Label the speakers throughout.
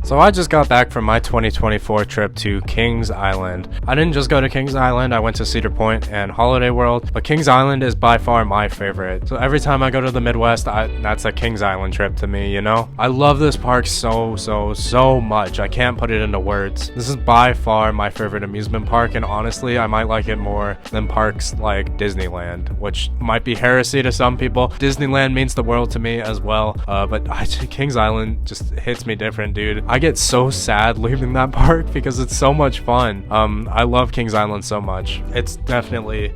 Speaker 1: So I just got back from my 2024 trip to Kings Island. I didn't just go to Kings Island, I went to Cedar Point and Holiday World, but Kings Island is by far my favorite. So every time I go to the Midwest, that's a Kings Island trip to me, you know? I love this park so much. I can't put it into words. This is by far my favorite amusement park, and honestly, I might like it more than parks like Disneyland, which might be heresy to some people. Disneyland means the world to me as well, but Kings Island just hits me different, dude. I get so sad leaving that park because it's so much fun. I love Kings Island so much. It's definitely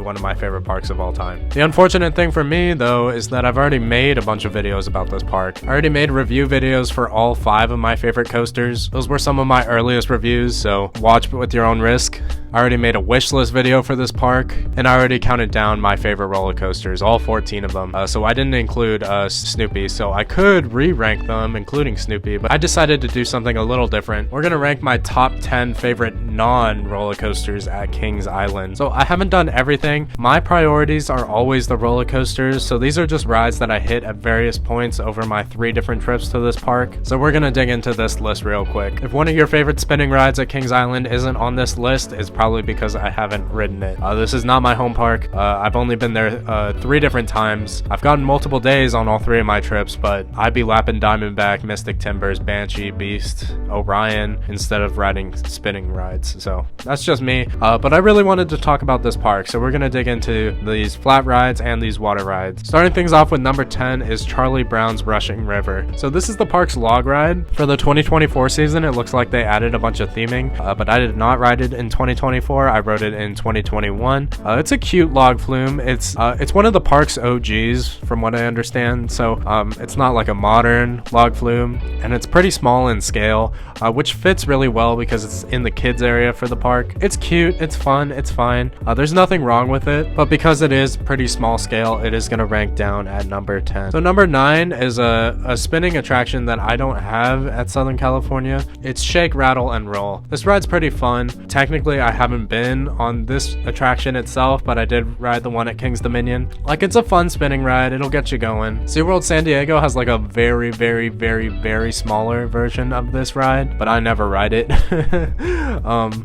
Speaker 1: one of my favorite parks of all time. The unfortunate thing for me though is that I've already made a bunch of videos about this park. I already made review videos for all 5 of my favorite coasters. Those were some of my earliest reviews, so watch with your own risk. I already made a wish list video for this park, and I already counted down my favorite roller coasters, all 14 of them. So I didn't include Snoopy, so I could re-rank them, including Snoopy, but I decided to do something a little different. We're gonna rank my top 10 favorite non-roller coasters at Kings Island. So I haven't done everything. My priorities are always the roller coasters, so these are just rides that I hit at various points over my 3 different trips to this park. So we're gonna dig into this list real quick. If one of your favorite spinning rides at Kings Island isn't on this list, it's probably because I haven't ridden it. This is not my home park. I've only been there 3 different times. I've gotten multiple days on all 3 of my trips, but I'd be lapping Diamondback, Mystic Timbers, Banshee, Beast, Orion instead of riding spinning rides. So that's just me. But I really wanted to talk about this park, so we're gonna dig into these flat rides and these water rides. Starting things off with number 10 is Charlie Brown's Rushing River. So this is the park's log ride. For the 2024 season, it looks like they added a bunch of theming, but I did not ride it in 2024. I rode it in 2021. It's a cute log flume. It's one of the park's OGs from what I understand. So it's not like a modern log flume, and it's pretty small in scale, which fits really well because it's in the kids area for the park. It's cute, it's fun, it's fine. There's nothing wrong with it, but because it is pretty small scale, it is gonna rank down at number 10. So number 9 is a spinning attraction that I don't have at Southern California. It's Shake, Rattle, and Roll. This ride's pretty fun. Technically, I haven't been on this attraction itself, but I did ride the one at Kings Dominion. Like, it's a fun spinning ride. It'll get you going. SeaWorld San Diego has like a very smaller version of this ride, but I never ride it.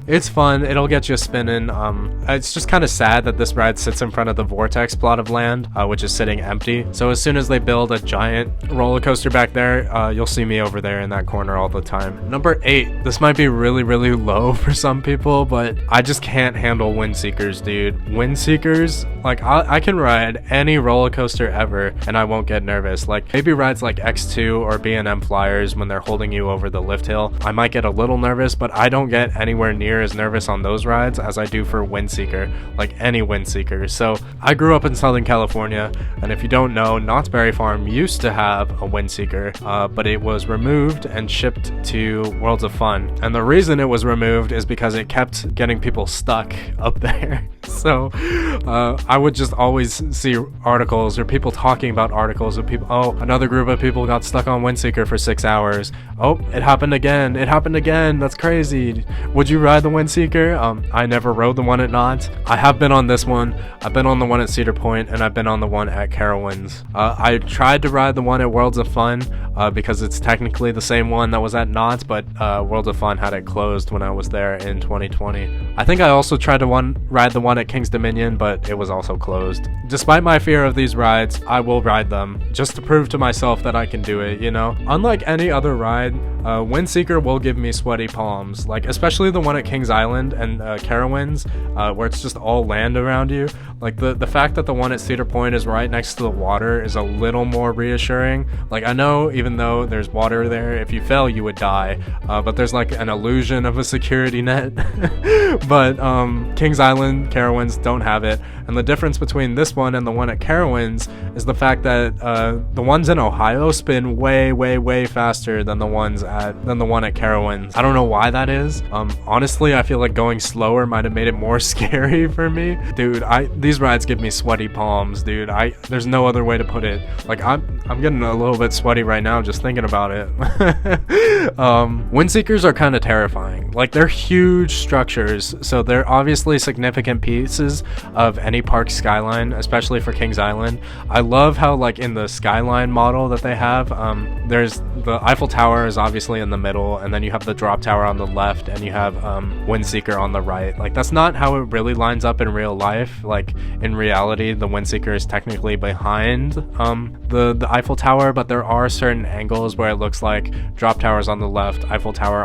Speaker 1: It's fun. It'll get you spinning. It's just kind of sad that this ride sits in front of the Vortex plot of land, which is sitting empty. So as soon as they build a giant roller coaster back there, you'll see me over there in that corner all the time. Number 8. This might be really low for some people, but I just can't handle Windseekers, dude. Windseekers, like I can ride any roller coaster ever and I won't get nervous. Like maybe rides like X2 or B&M Flyers when they're holding you over the lift hill, I might get a little nervous, but I don't get anywhere near as nervous on those rides as I do for Windseeker, like any Windseeker. So I grew up in Southern California, and if you don't know, Knott's Berry Farm used to have a Windseeker, but it was removed and shipped to Worlds of Fun. And the reason it was removed is because it kept getting people stuck up there. So I would just always see articles or people talking about articles of people, oh, another group of people got stuck on Windseeker for 6 hours. Oh, it happened again. That's crazy. Would you ride the Windseeker? I never rode the one at Knott's. I have been on this one. I've been on the one at Cedar Point, and I've been on the one at Carowinds. I tried to ride the one at Worlds of Fun because it's technically the same one that was at Knott's, but Worlds of Fun had it closed when I was there in 2020. I think I also tried to ride the one at Kings Dominion, but it was also closed. Despite my fear of these rides, I will ride them just to prove to myself that I can do it, you know? Unlike any other ride, Windseeker will give me sweaty palms, like especially the one at Kings Island and Carowinds, where it's just all land around you. Like the fact that the one at Cedar Point is right next to the water is a little more reassuring. Like I know even though there's water there, if you fell you would die, but there's like an illusion of a security net. But Kings Island, Carowinds don't have it, and the difference between this one and the one at Carowinds is the fact that the ones in Ohio spin way faster than the one at Carowinds. I don't know why that is. Honestly, I feel like going slower might have made it more scary for me. Dude, these rides give me sweaty palms, dude. There's no other way to put it. Like I'm getting a little bit sweaty right now just thinking about it. Windseekers are kind of terrifying. Like they're huge structures, so they're obviously significant pieces of any park skyline, especially for Kings Island. I love how like in the skyline model that they have, there's the Eiffel Tower is obviously obviously in the middle, and then you have the drop tower on the left, and you have Windseeker on the right. Like, that's not how it really lines up in real life. Like, in reality, the Windseeker is technically behind the Eiffel Tower, but there are certain angles where it looks like drop towers on the left, Eiffel Tower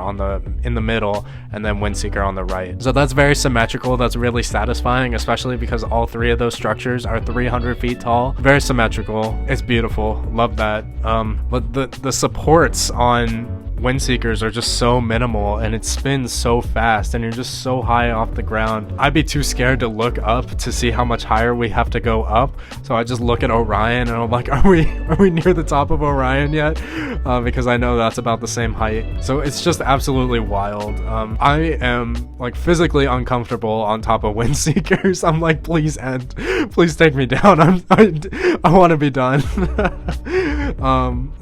Speaker 1: in the middle, and then Windseeker on the right. So that's very symmetrical. That's really satisfying, especially because all three of those structures are 300 feet tall. Very symmetrical. It's beautiful. Love that. But the supports on Windseekers are just so minimal, and it spins so fast, and you're just so high off the ground. I'd be too scared to look up to see how much higher we have to go up, so I just look at Orion and I'm like, are we near the top of Orion yet? Because I know that's about the same height. So it's just absolutely wild. I am like physically uncomfortable on top of Windseekers. I'm like, please end, please take me down. I want to be done.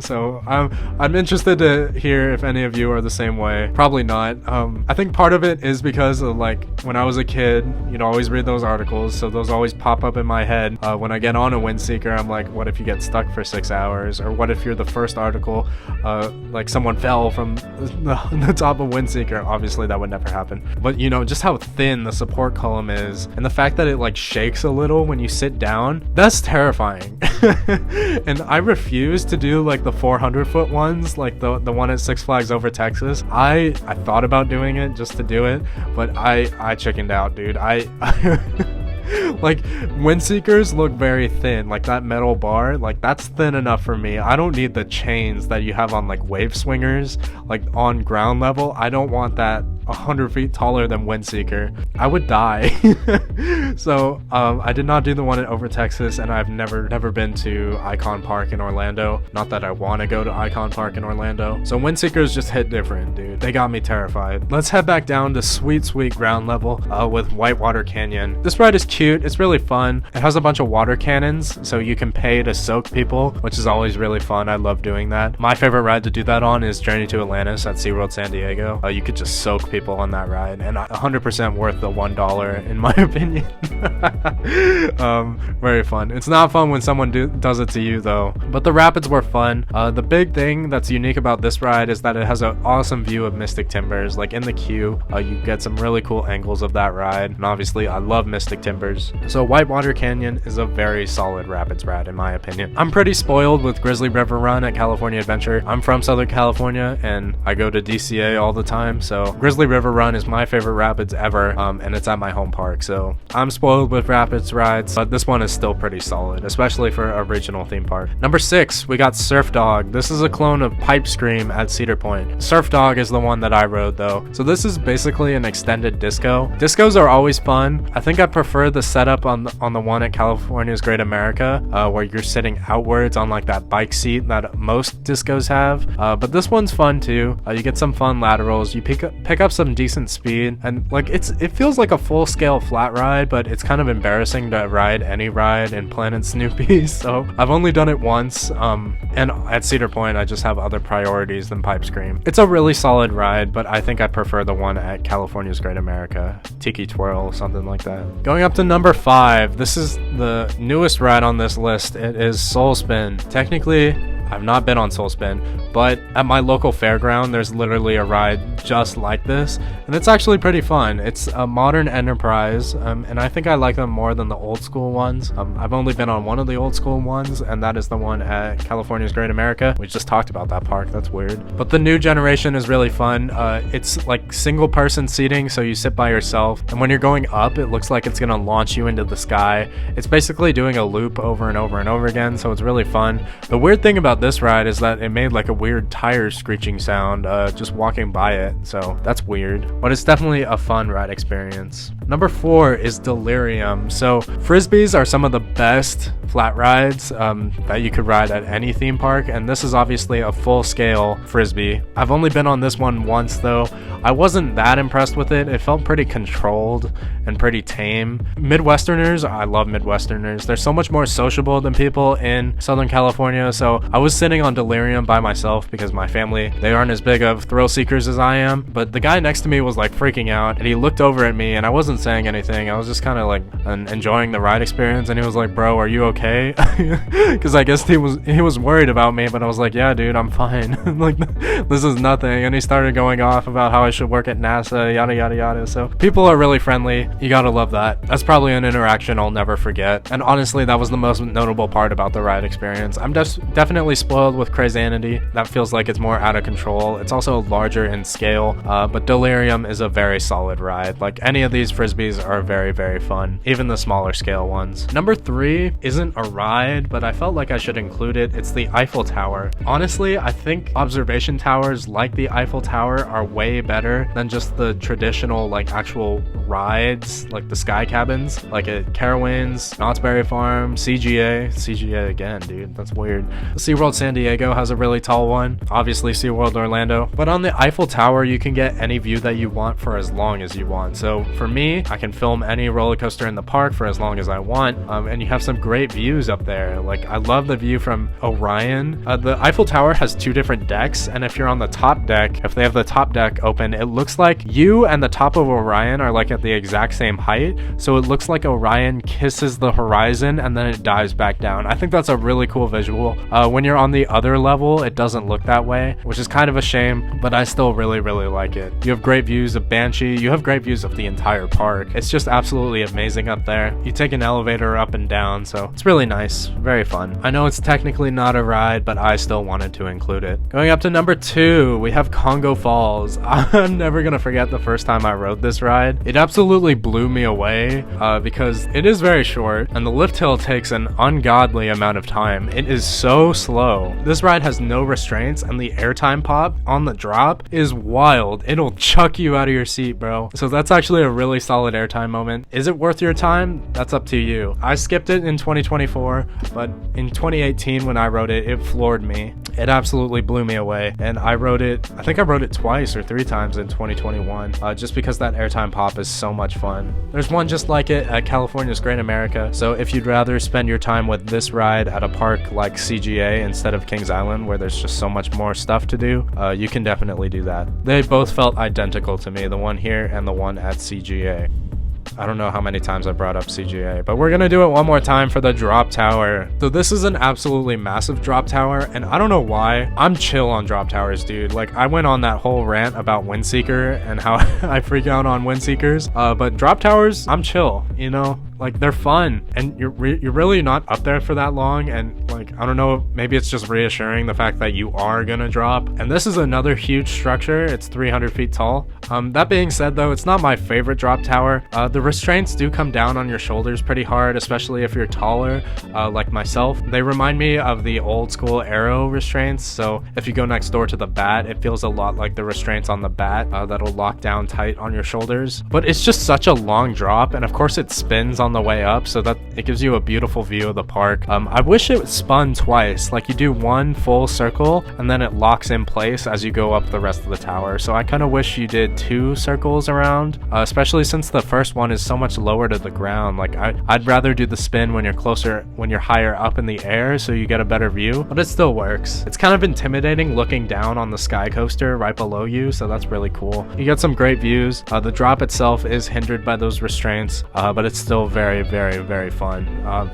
Speaker 1: So I'm interested to hear if any of you are the same way. Probably not. I think part of it is because of, like, when I was a kid, you'd always read those articles, so those always pop up in my head. When I get on a Windseeker, I'm like, what if you get stuck for 6 hours? Or what if you're the first article, like someone fell from the top of Windseeker? Obviously that would never happen. But you know, just how thin the support column is, and the fact that it like shakes a little when you sit down, that's terrifying. And I refuse to do like the 400-foot ones, like the one at Six Flags Over Texas. I thought about doing it just to do it, but I chickened out, dude. Like, Windseekers look very thin. Like, that metal bar, like, that's thin enough for me. I don't need the chains that you have on like wave swingers, like on ground level. I don't want that 100 feet taller than Windseeker. I would die. So I did not do the one at Over Texas, and I've never been to Icon Park in Orlando. Not that I want to go to Icon Park in Orlando. So Windseekers just hit different, dude. They got me terrified. Let's head back down to sweet ground level with Whitewater Canyon. This ride is cute. It's really fun. It has a bunch of water cannons, so you can pay to soak people, which is always really fun. I love doing that. My favorite ride to do that on is Journey to Atlantis at SeaWorld San Diego. You could just soak people on that ride, and 100% worth the $1 in my opinion. Very fun. It's not fun when someone does it to you though, but the rapids were fun. The big thing that's unique about this ride is that it has an awesome view of Mystic Timbers. Like in the queue, you get some really cool angles of that ride, and obviously I love Mystic Timbers. So Whitewater Canyon is a very solid rapids ride in my opinion. I'm pretty spoiled with Grizzly River Run at California Adventure. I'm from Southern California and I go to DCA all the time, so Grizzly River Run is my favorite rapids ever, and it's at my home park, so I'm spoiled with rapids rides, but this one is still pretty solid, especially for a regional theme park. Number 6, we got Surf Dog. This is a clone of Pipe Scream at Cedar Point. Surf Dog is the one that I rode though. So this is basically an extended disco. Discos are always fun. I think I prefer the setup on the one at California's Great America, where you're sitting outwards on like that bike seat that most discos have. But this one's fun too. You get some fun laterals. You pick up some decent speed, and like it feels like a full-scale flat ride, but it's kind of embarrassing to ride any ride in Planet Snoopy. So I've only done it once, and at Cedar Point I just have other priorities than Pipe Scream. It's a really solid ride, but I think I prefer the one at California's Great America. Tiki Twirl, something like that. Going up to number 5, this is the newest ride on this list. It is Soul Spin. Technically, I've not been on Soul Spin, but at my local fairground, there's literally a ride just like this, and it's actually pretty fun. It's a modern enterprise, and I think I like them more than the old school ones. I've only been on one of the old school ones, and that is the one at California's Great America. We just talked about that park, that's weird. But the new generation is really fun. It's like single person seating, so you sit by yourself, and when you're going up, it looks like it's gonna launch you into the sky. It's basically doing a loop over and over and over again, so it's really fun. The weird thing about this ride is that it made like a weird tire screeching sound just walking by it, so that's weird, but it's definitely a fun ride experience. Number 4 is Delirium. So Frisbees are some of the best flat rides that you could ride at any theme park, and this is obviously a full-scale Frisbee. I've only been on this one once though. I wasn't that impressed with it. It felt pretty controlled and pretty tame. Midwesterners, I love Midwesterners. They're so much more sociable than people in Southern California, so I was sitting on Delirium by myself because my family, they aren't as big of thrill seekers as I am, but the guy next to me was like freaking out, and he looked over at me, and I wasn't wasn't saying anything. I was just kind of like enjoying the ride experience, and he was like, bro, are you okay? Because I guess he was worried about me, but I was like, yeah, dude, I'm fine. Like, this is nothing. And he started going off about how I should work at NASA, yada yada yada. So people are really friendly. You gotta love that. That's probably an interaction I'll never forget. And honestly, that was the most notable part about the ride experience. I'm definitely spoiled with Crazanity. That feels like it's more out of control. It's also larger in scale, but Delirium is a very solid ride. Like, any of these frisbees are very, very fun, even the smaller scale ones. Number 3 isn't a ride, but I felt like I should include it. It's the Eiffel Tower. Honestly, I think observation towers like the Eiffel Tower are way better than just the traditional, like, actual rides, like the sky cabins, like at Carowinds, Knott's Berry Farm, CGA again, dude, that's weird. SeaWorld San Diego has a really tall one, obviously SeaWorld Orlando, but on the Eiffel Tower you can get any view that you want for as long as you want. So for me, I can film any roller coaster in the park for as long as I want, and you have some great views up there. Like, I love the view from Orion. The Eiffel Tower has 2 different decks, and if you're on the top deck, if they have the top deck open, it looks like you and the top of Orion are like at the exact same height, so it looks like Orion kisses the horizon and then it dives back down. I think that's a really cool visual. When you're on the other level, it doesn't look that way, which is kind of a shame, but I still really like it. You have great views of Banshee, you have great views of the entire park. It's just absolutely amazing up there. You take an elevator up and down, so it's really nice, very fun. I know it's technically not a ride, but I still wanted to include it. Going up to number 2, we have Congo Falls. I'm never gonna forget the first time I rode this ride. It absolutely blew me away because it is very short and the lift hill takes an ungodly amount of time. It is so slow. This ride has no restraints, and the airtime pop on the drop is wild. It'll chuck you out of your seat, bro. So that's actually a really solid airtime moment. Is it worth your time? That's up to you. I skipped it in 2024, but in 2018 when I rode it, it floored me. It absolutely blew me away, and I think I rode it twice or 3 times in 2021, just because that airtime pop is so much fun. There's one just like it at California's Great America, so if you'd rather spend your time with this ride at a park like CGA instead of Kings Island, where there's just so much more stuff to do, you can definitely do that. They both felt identical to me, the one here and the one at CGA. I don't know how many times I brought up CGA, but we're gonna do it one more time for the drop tower. So this is an absolutely massive drop tower, and I don't know why. I'm chill on drop towers, dude. Like, I went on that whole rant about Windseeker and how I freak out on Windseekers, but drop towers, I'm chill, you know? Like, they're fun, and you're really not up there for that long, and like, I don't know, maybe it's just reassuring the fact that you are gonna drop. And this is another huge structure. It's 300 feet tall. That being said, though, it's not my favorite drop tower. The restraints do come down on your shoulders pretty hard, especially if you're taller, like myself. They remind me of the old school Arrow restraints, so if you go next door to the bat, it feels a lot like the restraints on the bat that'll lock down tight on your shoulders. But it's just such a long drop, and of course it spins on the way up, so that it gives you a beautiful view of the park. I wish it spun twice, like you do one full circle and then it locks in place as you go up the rest of the tower. So I kind of wish you did 2 circles around, especially since the first one is so much lower to the ground. Like, I'd rather do the spin when you're higher up in the air, so you get a better view, but it still works. It's kind of intimidating looking down on the sky coaster right below you, so that's really cool. You get some great views. The drop itself is hindered by those restraints, but it's still very fun.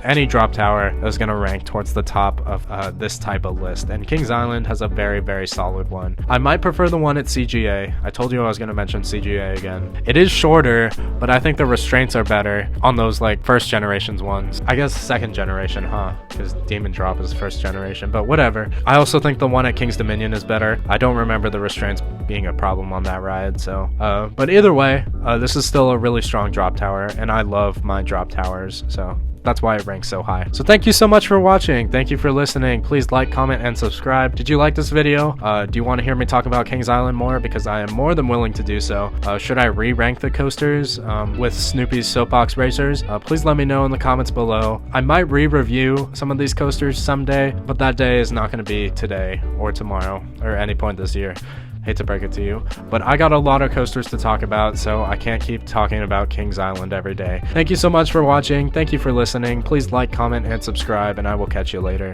Speaker 1: Any drop tower is going to rank towards the top of this type of list, and Kings Island has a very solid one. I might prefer the one at CGA. I told you I was going to mention CGA again. It is shorter, but I think the restraints are better on those like first generations ones. I guess second generation, huh? Because Demon Drop is first generation, but whatever. I also think the one at Kings Dominion is better. I don't remember the restraints being a problem on that ride, so but either way, this is still a really strong drop tower, and I love my drop towers, so that's why it ranks so high. So thank you so much for watching. Thank you for listening. Please like, comment, and subscribe. Did you like this video? Do you want to hear me talk about Kings Island more? Because I am more than willing to do so. Should I re-rank the coasters with Snoopy's Soapbox Racers? Please let me know in the comments below. I might re-review some of these coasters someday, but that day is not going to be today or tomorrow or any point this year. Hate to break it to you, but I got a lot of coasters to talk about, so I can't keep talking about Kings Island every day. Thank you so much for watching. Thank you for listening. Please like, comment, and subscribe, and I will catch you later.